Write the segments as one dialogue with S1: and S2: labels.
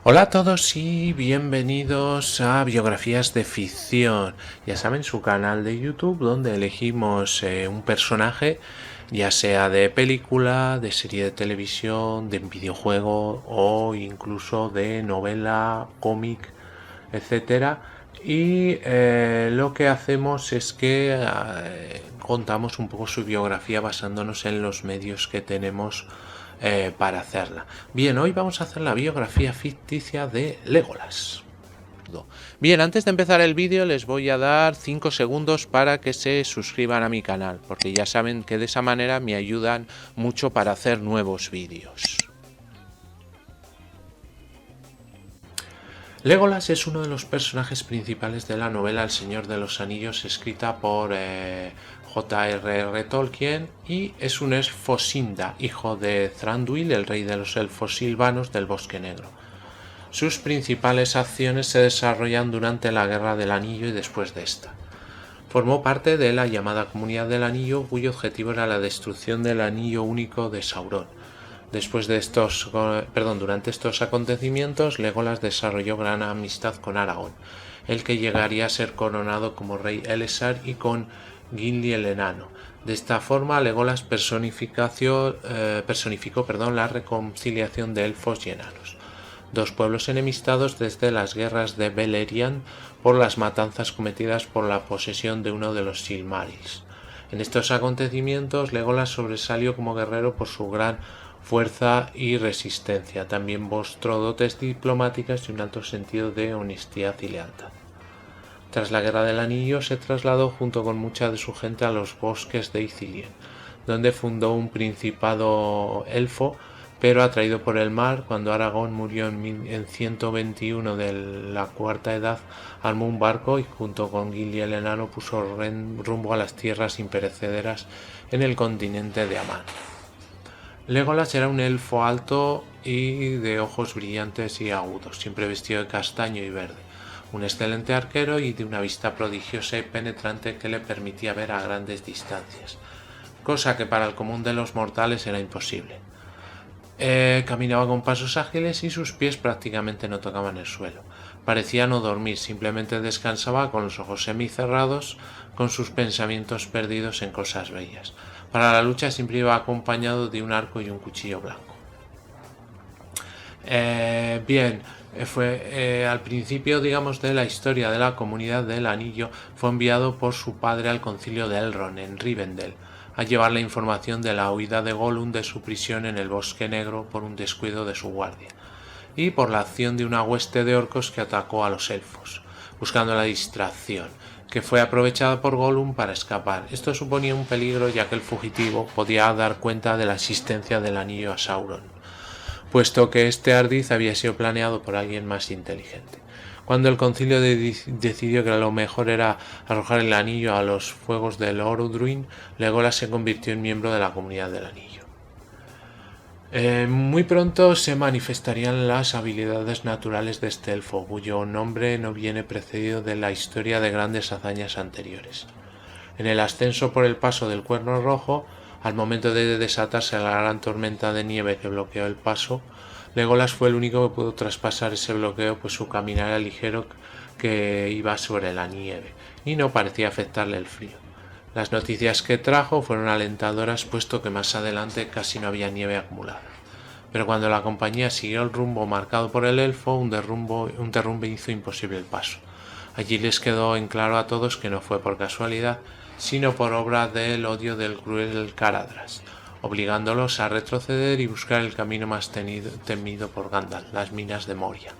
S1: Hola a todos y bienvenidos a Biografías de Ficción. Ya saben, su canal de YouTube donde elegimos un personaje, ya sea de película, de serie de televisión, de videojuego o incluso de novela, cómic, etcétera. Y lo que hacemos es que contamos un poco su biografía basándonos en los medios que tenemos para hacerla. Bien, hoy vamos a hacer la biografía ficticia de Legolas. Bien, antes de empezar el vídeo les voy a dar 5 segundos para que se suscriban a mi canal, porque ya saben que de esa manera me ayudan mucho para hacer nuevos vídeos. Legolas es uno de los personajes principales de la novela El Señor de los Anillos, escrita por J.R.R. Tolkien, y es un elfo Sinda, hijo de Thranduil, el rey de los elfos silvanos del Bosque Negro. Sus principales acciones se desarrollan durante la Guerra del Anillo y después de esta. Formó parte de la llamada Comunidad del Anillo, cuyo objetivo era la destrucción del Anillo Único de Sauron. Durante estos acontecimientos, Legolas desarrolló gran amistad con Aragorn, el que llegaría a ser coronado como rey Elessar, y con Gimli el Enano. De esta forma, Legolas personificó la reconciliación de elfos y enanos, dos pueblos enemistados desde las guerras de Beleriand por las matanzas cometidas por la posesión de uno de los Silmarils. En estos acontecimientos, Legolas sobresalió como guerrero por su gran fuerza y resistencia. También mostró dotes diplomáticas y un alto sentido de honestidad y lealtad. Tras la Guerra del Anillo se trasladó junto con mucha de su gente a los bosques de Ithilien, donde fundó un principado elfo, pero atraído por el mar, cuando Aragorn murió en 121 de la Cuarta Edad, armó un barco y junto con Gimli el Enano puso rumbo a las tierras imperecederas en el continente de Aman. Legolas era un elfo alto y de ojos brillantes y agudos, siempre vestido de castaño y verde, un excelente arquero y de una vista prodigiosa y penetrante que le permitía ver a grandes distancias, cosa que para el común de los mortales era imposible. Caminaba con pasos ágiles y sus pies prácticamente no tocaban el suelo. Parecía no dormir, simplemente descansaba con los ojos semicerrados, con sus pensamientos perdidos en cosas bellas. Para la lucha siempre iba acompañado de un arco y un cuchillo blanco. Al principio, digamos, de la historia de la Comunidad del Anillo, fue enviado por su padre al concilio de Elrond en Rivendell a llevar la información de la huida de Gollum de su prisión en el Bosque Negro por un descuido de su guardia, y por la acción de una hueste de orcos que atacó a los elfos, buscando la distracción, que fue aprovechada por Gollum para escapar. Esto suponía un peligro, ya que el fugitivo podía dar cuenta de la existencia del anillo a Sauron, puesto que este ardid había sido planeado por alguien más inteligente. Cuando el concilio decidió que lo mejor era arrojar el anillo a los fuegos del Orodruin, Legolas se convirtió en miembro de la Comunidad del Anillo. Muy pronto se manifestarían las habilidades naturales de este elfo, cuyo nombre no viene precedido de la historia de grandes hazañas anteriores. En el ascenso por el paso del Cuerno Rojo, al momento de desatarse la gran tormenta de nieve que bloqueó el paso, Legolas fue el único que pudo traspasar ese bloqueo, pues su caminar era ligero, que iba sobre la nieve, y no parecía afectarle el frío. Las noticias que trajo fueron alentadoras, puesto que más adelante casi no había nieve acumulada. Pero cuando la compañía siguió el rumbo marcado por el elfo, un derrumbe hizo imposible el paso. Allí les quedó en claro a todos que no fue por casualidad, sino por obra del odio del cruel Caradhras, obligándolos a retroceder y buscar el camino más temido por Gandalf, las minas de Moria.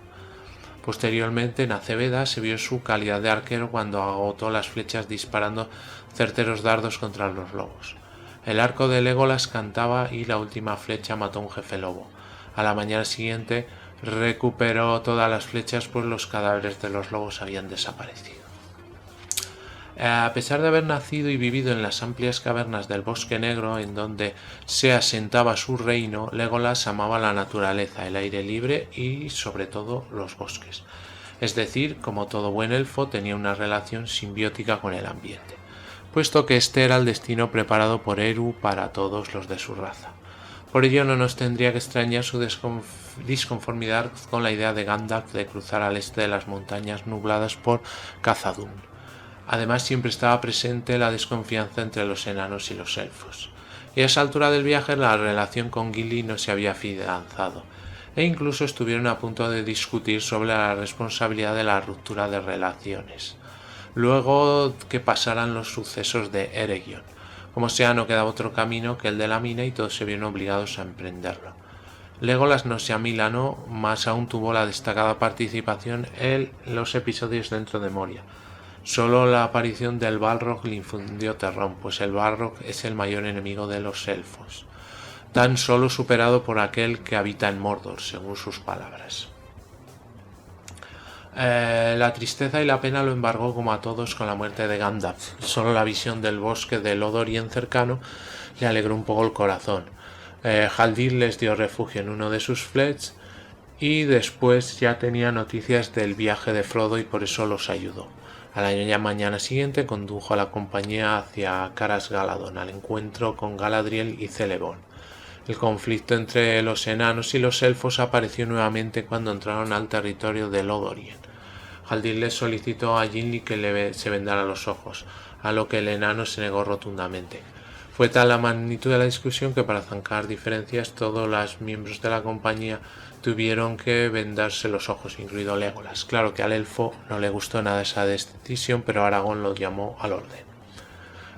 S1: Posteriormente, en Aceveda se vio su calidad de arquero cuando agotó las flechas disparando certeros dardos contra los lobos. El arco de Legolas cantaba y la última flecha mató a un jefe lobo. A la mañana siguiente recuperó todas las flechas, pues los cadáveres de los lobos habían desaparecido. A pesar de haber nacido y vivido en las amplias cavernas del Bosque Negro, en donde se asentaba su reino, Legolas amaba la naturaleza, el aire libre y, sobre todo, los bosques. Es decir, como todo buen elfo, tenía una relación simbiótica con el ambiente, puesto que este era el destino preparado por Eru para todos los de su raza. Por ello no nos tendría que extrañar su disconformidad con la idea de Gandalf de cruzar al este de las montañas nubladas por Khazad-dûm. Además, siempre estaba presente la desconfianza entre los enanos y los elfos. Y a esa altura del viaje la relación con Gimli no se había afianzado, e incluso estuvieron a punto de discutir sobre la responsabilidad de la ruptura de relaciones, luego que pasaran los sucesos de Eregion. Como sea, no quedaba otro camino que el de la mina y todos se vieron obligados a emprenderlo. Legolas no se amilanó, más aún tuvo la destacada participación en los episodios dentro de Moria. Solo la aparición del Balrog le infundió terror, pues el Balrog es el mayor enemigo de los elfos, tan solo superado por aquel que habita en Mordor, según sus palabras. La tristeza y la pena lo embargó como a todos con la muerte de Gandalf. Solo la visión del bosque de Lothlórien cercano le alegró un poco el corazón. Haldir les dio refugio en uno de sus flets y después ya tenía noticias del viaje de Frodo y por eso los ayudó. A la mañana siguiente condujo a la compañía hacia Caras Galadón al encuentro con Galadriel y Celeborn. El conflicto entre los enanos y los elfos apareció nuevamente cuando entraron al territorio de Lothlórien. Haldir le solicitó a Gimli que se vendara los ojos, a lo que el enano se negó rotundamente. Fue tal la magnitud de la discusión que para zanjar diferencias todos los miembros de la compañía tuvieron que vendarse los ojos, incluido Legolas. Claro que al elfo no le gustó nada esa decisión, pero Aragorn lo llamó al orden.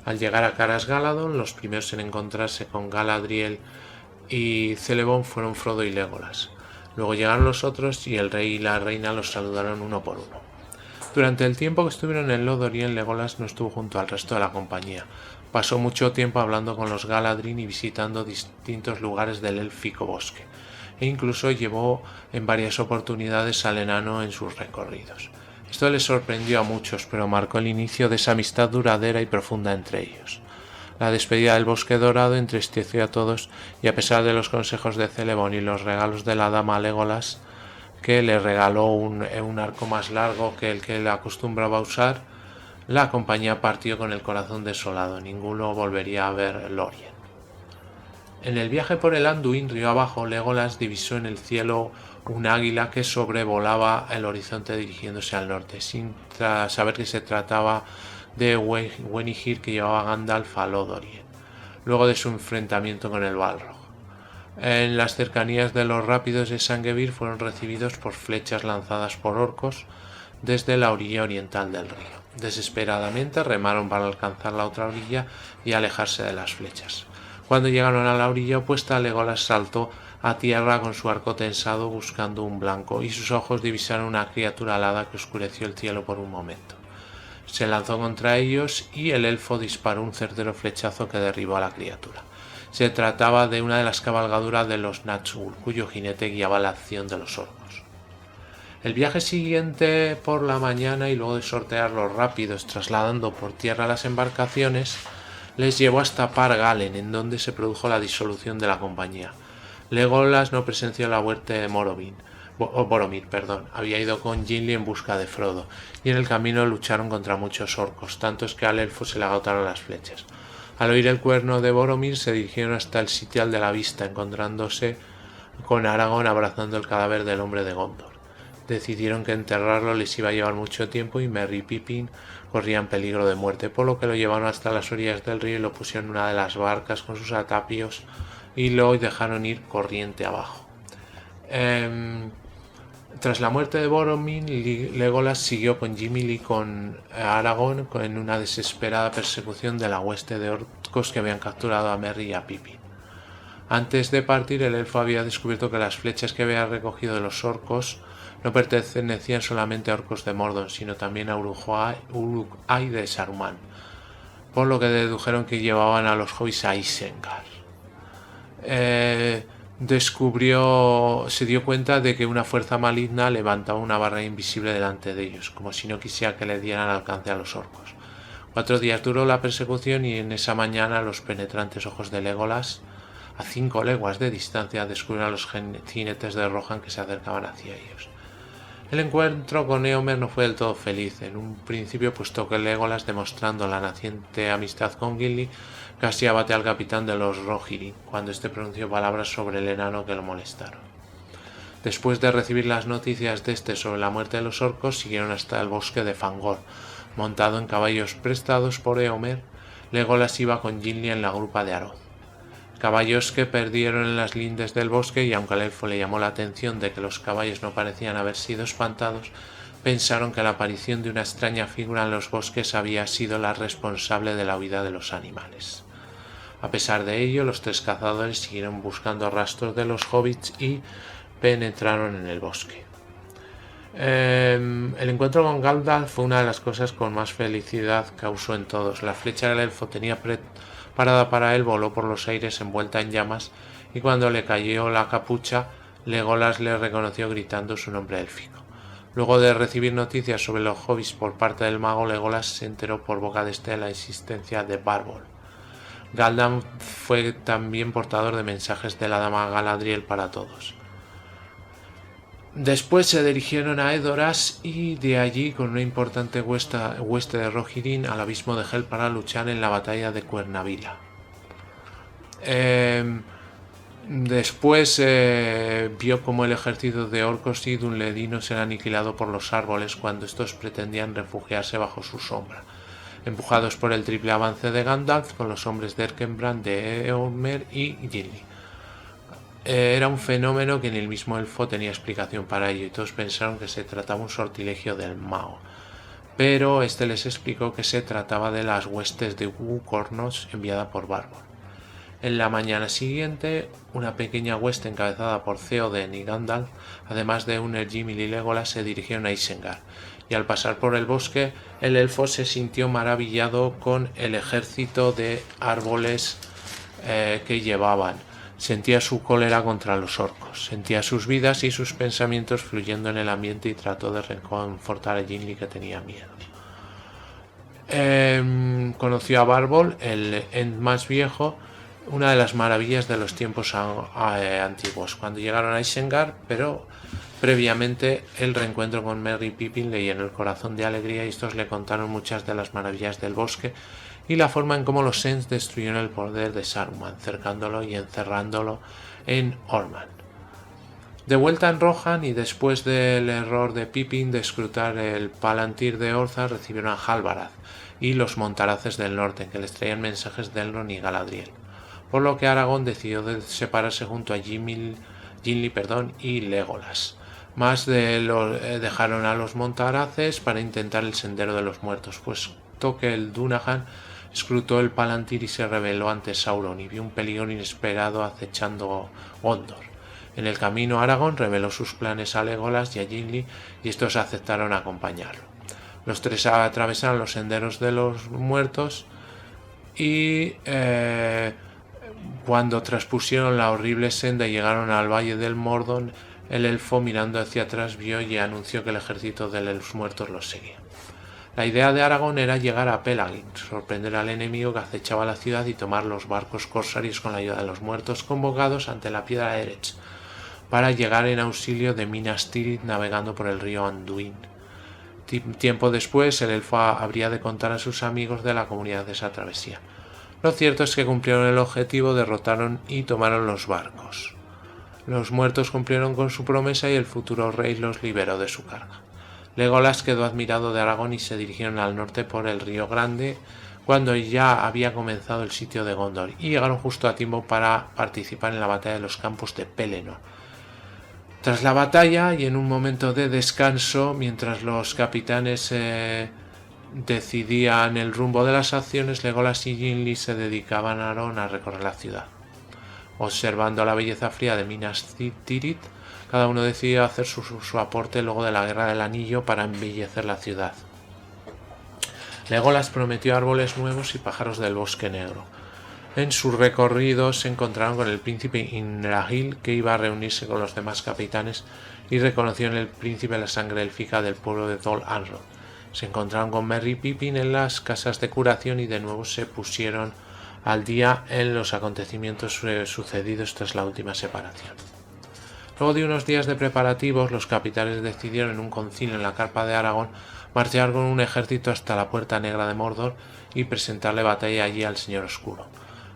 S1: Al llegar a Caras Galadón, los primeros en encontrarse con Galadriel y Celeborn fueron Frodo y Legolas. Luego llegaron los otros y el rey y la reina los saludaron uno por uno. Durante el tiempo que estuvieron en Lothlórien, Legolas no estuvo junto al resto de la compañía. Pasó mucho tiempo hablando con los Galadrim y visitando distintos lugares del élfico bosque, e incluso llevó en varias oportunidades al enano en sus recorridos. Esto les sorprendió a muchos, pero marcó el inicio de esa amistad duradera y profunda entre ellos. La despedida del Bosque Dorado entristeció a todos, y a pesar de los consejos de Celeborn y los regalos de la dama Legolas, que le regaló un arco más largo que el que le acostumbraba a usar, la compañía partió con el corazón desolado. Ninguno volvería a ver Lórien. En el viaje por el Anduin río abajo, Legolas divisó en el cielo un águila que sobrevolaba el horizonte dirigiéndose al norte, sin saber que se trataba de Wenihir, que llevaba a Gandalf a Lothlórien, luego de su enfrentamiento con el Balrog. En las cercanías de los rápidos de Sangevir fueron recibidos por flechas lanzadas por orcos desde la orilla oriental del río. Desesperadamente remaron para alcanzar la otra orilla y alejarse de las flechas. Cuando llegaron a la orilla opuesta, Legolas saltó a tierra con su arco tensado buscando un blanco, y sus ojos divisaron una criatura alada que oscureció el cielo por un momento. Se lanzó contra ellos y el elfo disparó un certero flechazo que derribó a la criatura. Se trataba de una de las cabalgaduras de los Nazgûl, cuyo jinete guiaba la acción de los orcos. El viaje siguiente por la mañana, y luego de sortear los rápidos trasladando por tierra las embarcaciones, les llevó hasta Par Galen, en donde se produjo la disolución de la compañía. Legolas no presenció la muerte de Boromir, había ido con Gimli en busca de Frodo, y en el camino lucharon contra muchos orcos, tantos que al elfo se le agotaron las flechas. Al oír el cuerno de Boromir se dirigieron hasta el sitial de la vista, encontrándose con Aragorn abrazando el cadáver del hombre de Gondor. Decidieron que enterrarlo les iba a llevar mucho tiempo y Merry y Pippin corrían peligro de muerte, por lo que lo llevaron hasta las orillas del río y lo pusieron en una de las barcas con sus atapios y lo dejaron ir corriente abajo. Tras la muerte de Boromir, Legolas siguió con Gimli y con Aragorn en una desesperada persecución de la hueste de orcos que habían capturado a Merry y a Pippin. Antes de partir, el elfo había descubierto que las flechas que había recogido de los orcos no pertenecían solamente a orcos de Mordor, sino también a Uruk-hai de Saruman, por lo que dedujeron que llevaban a los hobbits a Isengard. Se dio cuenta de que una fuerza maligna levantaba una barrera invisible delante de ellos, como si no quisiera que le dieran alcance a los orcos. 4 días duró la persecución, y en esa mañana los penetrantes ojos de Legolas, a 5 leguas de distancia, descubrieron a los jinetes de Rohan que se acercaban hacia ellos. El encuentro con Éomer no fue del todo feliz, en un principio puesto que Legolas, demostrando la naciente amistad con Gimli, casi abate al capitán de los Rohirrim, cuando éste pronunció palabras sobre el enano que lo molestaron. Después de recibir las noticias de este sobre la muerte de los orcos, siguieron hasta el bosque de Fangor. Montado en caballos prestados por Éomer, Legolas iba con Gimli en la grupa de Aragorn. Caballos que perdieron en las lindes del bosque, y aunque al elfo le llamó la atención de que los caballos no parecían haber sido espantados, pensaron que la aparición de una extraña figura en los bosques había sido la responsable de la huida de los animales. A pesar de ello, los tres cazadores siguieron buscando rastros de los hobbits y penetraron en el bosque. El encuentro con Gandalf fue una de las cosas con más felicidad causó en todos. La flecha que el elfo tenía preparada para él voló por los aires envuelta en llamas, y cuando le cayó la capucha, Legolas le reconoció gritando su nombre élfico. Luego de recibir noticias sobre los hobbits por parte del mago, Legolas se enteró por boca de este de la existencia de Barbol. Gandalf fue también portador de mensajes de la dama Galadriel para todos. Después se dirigieron a Edoras y de allí, con una importante hueste de Rohirrim, al abismo de Hel para luchar en la batalla de Cuernavilla. Después vio cómo el ejército de orcos y dunledinos era aniquilado por los árboles cuando estos pretendían refugiarse bajo su sombra. Empujados por el triple avance de Gandalf con los hombres de Erkenbrand, de Éomer y Gimli. Era un fenómeno que ni el mismo elfo tenía explicación para ello, y todos pensaron que se trataba de un sortilegio del mago. Pero este les explicó que se trataba de las huestes de Ucornos enviada por Barbol. En la mañana siguiente, una pequeña hueste encabezada por Theoden y Gandalf, además de Unner, Gimli y Legolas, se dirigieron a Isengard, y al pasar por el bosque, el elfo se sintió maravillado con el ejército de árboles que llevaban. Sentía su cólera contra los orcos, sentía sus vidas y sus pensamientos fluyendo en el ambiente y trató de reconfortar a Gimli, que tenía miedo. Conoció a Barbol, el Ent más viejo, una de las maravillas de los tiempos antiguos, cuando llegaron a Isengard, pero previamente el reencuentro con Merry y Pippin le llenó el corazón de alegría, y estos le contaron muchas de las maravillas del bosque y la forma en cómo los Ents destruyeron el poder de Saruman, cercándolo y encerrándolo en Orman. De vuelta en Rohan, y después del error de Pippin de escrutar el Palantir de Ortha, recibieron a Halbarad y los Montaraces del norte, que les traían mensajes de Elrond y Galadriel, por lo que Aragorn decidió separarse junto a Gimli y Legolas. Más dejaron a los Montaraces para intentar el Sendero de los Muertos, puesto que el Dunahan escrutó el Palantir y se rebeló ante Sauron, y vio un peligro inesperado acechando Gondor. En el camino, Aragorn reveló sus planes a Legolas y a Gimli, y estos aceptaron acompañarlo. Los tres atravesaron los senderos de los muertos y cuando traspusieron la horrible senda y llegaron al valle del Mordor, el elfo, mirando hacia atrás, vio y anunció que el ejército de los muertos los seguía. La idea de Aragorn era llegar a Pelagin, sorprender al enemigo que acechaba la ciudad y tomar los barcos corsarios con la ayuda de los muertos convocados ante la piedra de Erech, para llegar en auxilio de Minas Tirith navegando por el río Anduin. Tiempo después, el elfo habría de contar a sus amigos de la comunidad de esa travesía. Lo cierto es que cumplieron el objetivo, derrotaron y tomaron los barcos. Los muertos cumplieron con su promesa y el futuro rey los liberó de su carga. Legolas quedó admirado de Aragorn y se dirigieron al norte por el río Grande cuando ya había comenzado el sitio de Gondor, y llegaron justo a tiempo para participar en la batalla de los campos de Pelennor. Tras la batalla y en un momento de descanso, mientras los capitanes decidían el rumbo de las acciones, Legolas y Gimli se dedicaban a Aragorn a recorrer la ciudad. Observando la belleza fría de Minas Tirith, cada uno decidió hacer su aporte luego de la Guerra del Anillo para embellecer la ciudad. Legolas prometió árboles nuevos y pájaros del Bosque Negro. En su recorrido se encontraron con el príncipe Inrahil, que iba a reunirse con los demás capitanes, y reconoció en el príncipe la sangre élfica del pueblo de Dol Amroth. Se encontraron con Merry y Pippin en las casas de curación y de nuevo se pusieron al día en los acontecimientos sucedidos tras la última separación. Luego de unos días de preparativos, los capitanes decidieron en un concilio en la carpa de Aragorn marchar con un ejército hasta la Puerta Negra de Mordor y presentarle batalla allí al Señor Oscuro.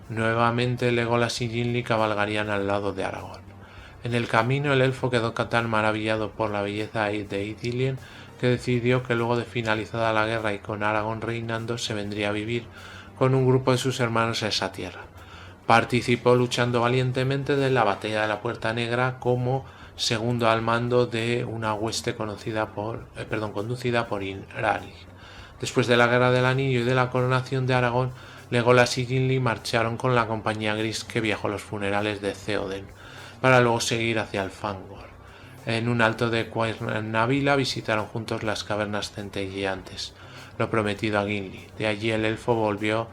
S1: Nuevamente Legolas y Gimli cabalgarían al lado de Aragorn. En el camino el elfo quedó tan maravillado por la belleza de Ithilien que decidió que luego de finalizada la guerra y con Aragorn reinando se vendría a vivir con un grupo de sus hermanos a esa tierra. Participó luchando valientemente de la batalla de la Puerta Negra como segundo al mando de una hueste conducida por Inrari. Después de la Guerra del Anillo y de la coronación de Aragón, Legolas y Gimli marcharon con la Compañía Gris que viajó a los funerales de Theoden, para luego seguir hacia el Fangor. En un alto de Cuernavila visitaron juntos las cavernas centelleantes, lo prometido a Gimli. De allí el elfo volvió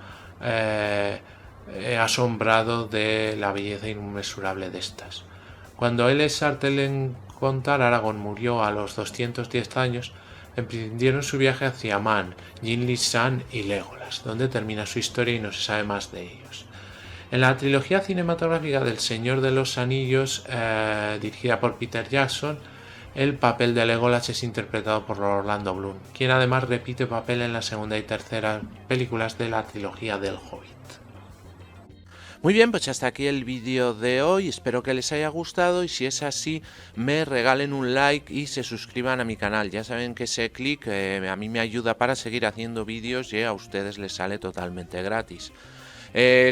S1: asombrado de la belleza inmensurable de estas. Cuando Elessar Telencontar Aragorn murió a los 210 años, emprendieron su viaje hacia Man, Gimli, Sam y Legolas, donde termina su historia y no se sabe más de ellos. En la trilogía cinematográfica del Señor de los Anillos, dirigida por Peter Jackson, el papel de Legolas es interpretado por Orlando Bloom, quien además repite papel en la segunda y tercera películas de la trilogía del Hobbit. Muy bien, pues hasta aquí el vídeo de hoy, espero que les haya gustado y si es así me regalen un like y se suscriban a mi canal. Ya saben que ese clic a mí me ayuda para seguir haciendo vídeos y a ustedes les sale totalmente gratis.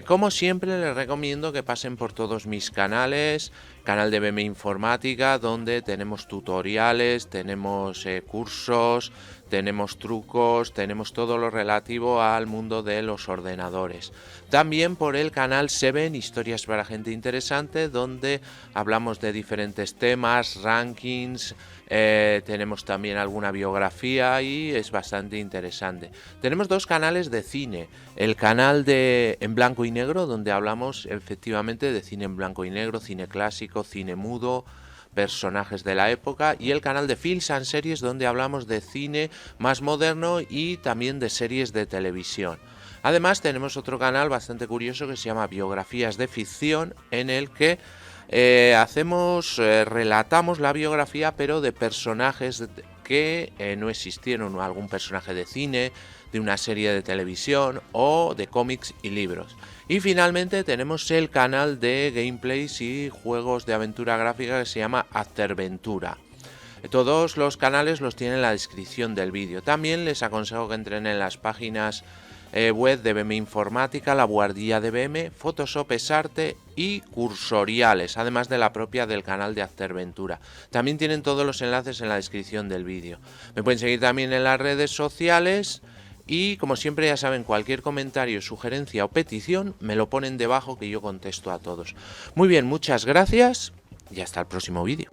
S1: Como siempre les recomiendo que pasen por todos mis canales, canal de BM Informática donde tenemos tutoriales, tenemos cursos, tenemos trucos, tenemos todo lo relativo al mundo de los ordenadores. También por el canal Seven, historias para gente interesante, donde hablamos de diferentes temas, rankings, tenemos también alguna biografía y es bastante interesante. Tenemos dos canales de cine, el canal de en blanco y negro, donde hablamos efectivamente de cine en blanco y negro, cine clásico, cine mudo, personajes de la época, y el canal de Films and Series, donde hablamos de cine más moderno y también de series de televisión. Además tenemos otro canal bastante curioso que se llama Biografías de Ficción, en el que relatamos la biografía pero de personajes que no existieron, algún personaje de cine, de una serie de televisión o de cómics y libros. Y finalmente tenemos el canal de gameplays y juegos de aventura gráfica que se llama Afterventura. Todos los canales los tienen en la descripción del vídeo. También les aconsejo que entren en las páginas web de BM Informática, La Buhardilla de BM, Photoshop es Arte y Cursoriales, además de la propia del canal de Afterventura. También tienen todos los enlaces en la descripción del vídeo. Me pueden seguir también en las redes sociales y, como siempre, ya saben, cualquier comentario, sugerencia o petición me lo ponen debajo que yo contesto a todos. Muy bien, muchas gracias y hasta el próximo vídeo.